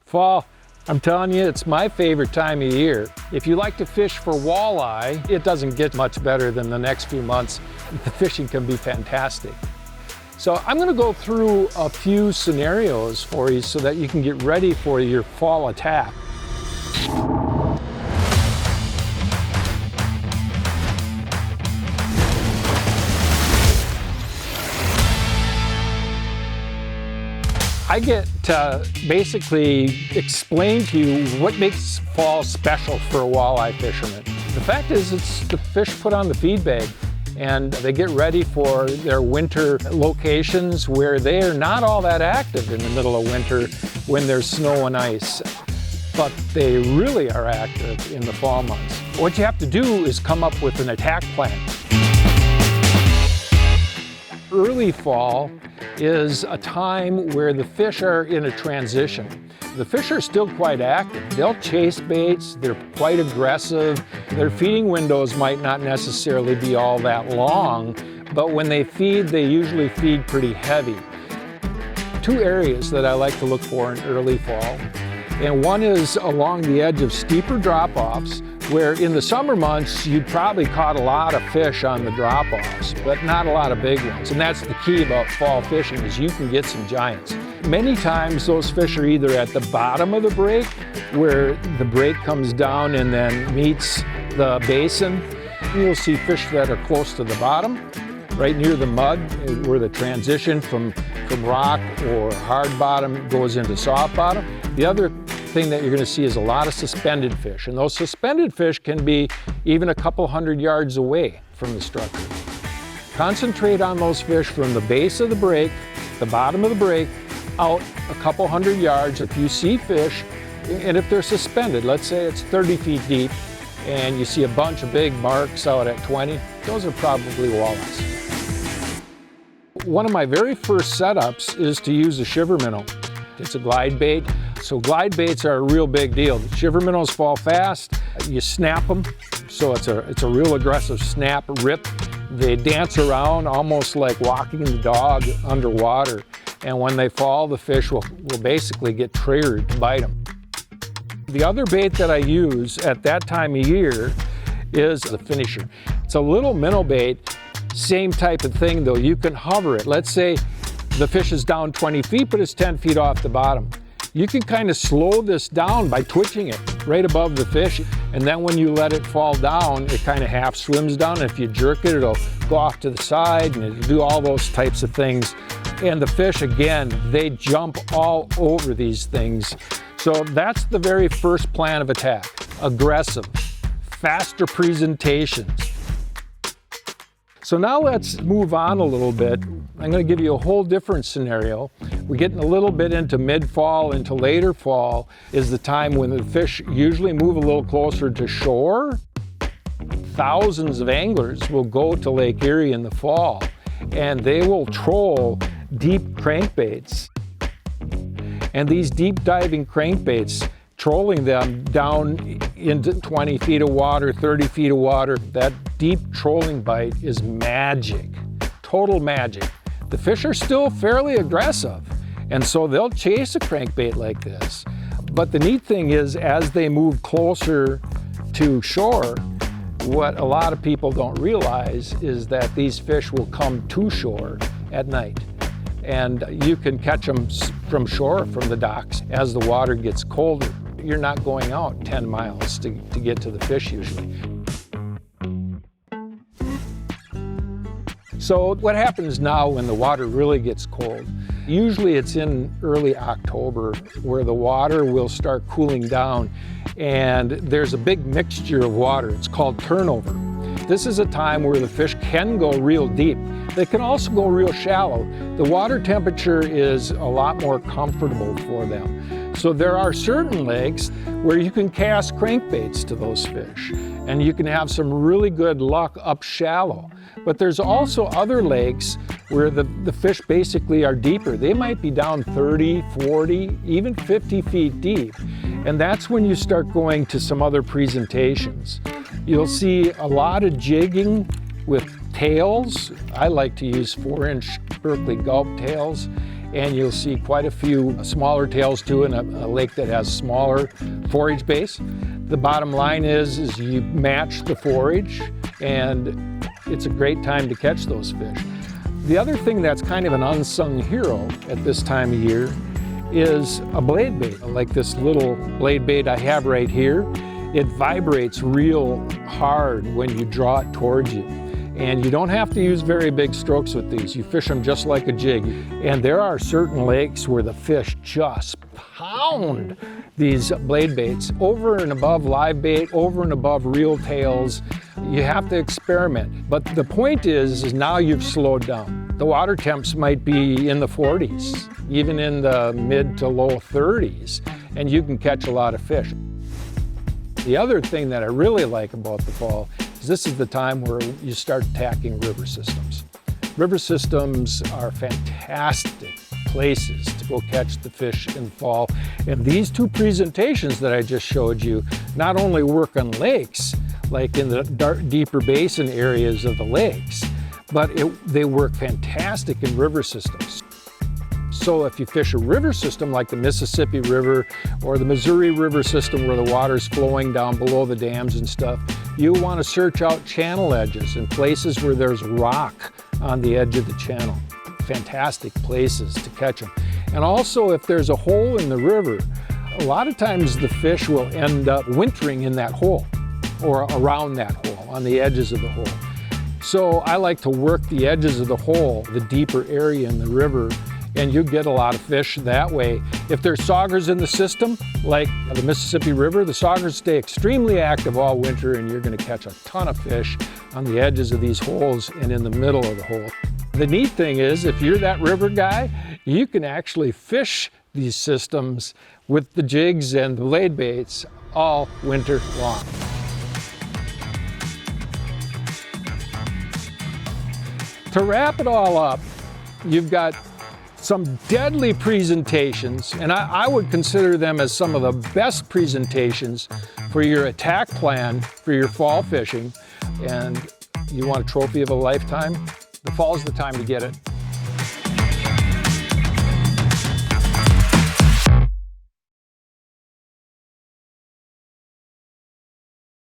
Fall, I'm telling you, it's my favorite time of year. If you like to fish for walleye, it doesn't get much better than the next few months. The fishing can be fantastic. So I'm going to go through a few scenarios for you so that you can get ready for your fall attack. I get to basically explain to you what makes fall special for a walleye fisherman. The fact is, it's the fish put on the feed bag and they get ready for their winter locations where they are not all that active in the middle of winter when there's snow and ice. But they really are active in the fall months. What you have to do is come up with an attack plan. Early fall is a time where the fish are in a transition. The fish are still quite active. They'll chase baits, they're quite aggressive. Their feeding windows might not necessarily be all that long, but when they feed, they usually feed pretty heavy. Two areas that I like to look for in early fall, and one is along the edge of steeper drop-offs, where in the summer months you'd probably caught a lot of fish on the drop-offs, but not a lot of big ones. And that's the key about fall fishing, is you can get some giants. Many times those fish are either at the bottom of the break, where the break comes down and then meets the basin. You'll see fish that are close to the bottom, right near the mud, where the transition from rock or hard bottom goes into soft bottom. The other thing that you're going to see is a lot of suspended fish, and those suspended fish can be even a couple hundred yards away from the structure. Concentrate on those fish from the base of the break, the bottom of the break, out a couple hundred yards. If you see fish, and if they're suspended, let's say it's 30 feet deep, and you see a bunch of big marks out at 20, those are probably walleyes. One of my very first setups is to use a shiver minnow. It's a glide bait. So glide baits are a real big deal. The shiver minnows fall fast. You snap them, so it's a real aggressive snap, rip. They dance around almost like walking the dog underwater. And when they fall, the fish will basically get triggered to bite them. The other bait that I use at that time of year is the finisher. It's a little minnow bait, same type of thing though. You can hover it. Let's say the fish is down 20 feet, but it's 10 feet off the bottom. You can kind of slow this down by twitching it right above the fish, and then when you let it fall down, it kind of half swims down. If you jerk it, it'll go off to the side, and it'll do all those types of things. And the fish, again, they jump all over these things. So that's the very first plan of attack. Aggressive, faster presentations. So now let's move on a little bit. I'm going to give you a whole different scenario. We're getting a little bit into mid-fall, into later fall is the time when the fish usually move a little closer to shore. Thousands of anglers will go to Lake Erie in the fall, and they will troll deep crankbaits. And these deep diving crankbaits, trolling them down into 20 feet of water, 30 feet of water, that deep trolling bite is magic, total magic. The fish are still fairly aggressive, and so they'll chase a crankbait like this. But the neat thing is, as they move closer to shore, what a lot of people don't realize is that these fish will come to shore at night. And you can catch them from shore, from the docks, as the water gets colder. You're not going out 10 miles to get to the fish usually. So what happens now when the water really gets cold? Usually it's in early October where the water will start cooling down, and there's a big mixture of water. It's called turnover. This is a time where the fish can go real deep. They can also go real shallow. The water temperature is a lot more comfortable for them. So there are certain lakes where you can cast crankbaits to those fish, and you can have some really good luck up shallow. But there's also other lakes where the fish basically are deeper. They might be down 30, 40, even 50 feet deep. And that's when you start going to some other presentations. You'll see a lot of jigging with tails. I like to use 4-inch Berkeley gulp tails. and you'll see quite a few smaller tails too in a lake that has smaller forage base. The bottom line is you match the forage, and it's a great time to catch those fish. The other thing that's kind of an unsung hero at this time of year is a blade bait, like this little blade bait I have right here. It vibrates real hard when you draw it towards you. And you don't have to use very big strokes with these. You fish them just like a jig. And there are certain lakes where the fish just pound these blade baits over and above live bait, over and above reel tails. You have to experiment. But the point is now you've slowed down. The water temps might be in the 40s, even in the mid to low 30s, and you can catch a lot of fish. The other thing that I really like about the fall is this is the time where you start attacking river systems. River systems are fantastic places to go catch the fish in the fall. And these two presentations that I just showed you not only work on lakes, like in the deeper basin areas of the lakes, but they work fantastic in river systems. So if you fish a river system like the Mississippi River or the Missouri River system where the water's flowing down below the dams and stuff, you want to search out channel edges and places where there's rock on the edge of the channel. Fantastic places to catch them. And also if there's a hole in the river, a lot of times the fish will end up wintering in that hole or around that hole, on the edges of the hole. So I like to work the edges of the hole, the deeper area in the river, and you get a lot of fish that way. If there's saugers in the system, like the Mississippi River, the saugers stay extremely active all winter and you're gonna catch a ton of fish on the edges of these holes and in the middle of the hole. The neat thing is, if you're that river guy, you can actually fish these systems with the jigs and the blade baits all winter long. To wrap it all up, you've got some deadly presentations, and I would consider them as some of the best presentations for your attack plan for your fall fishing. And you want a trophy of a lifetime? The fall's the time to get it.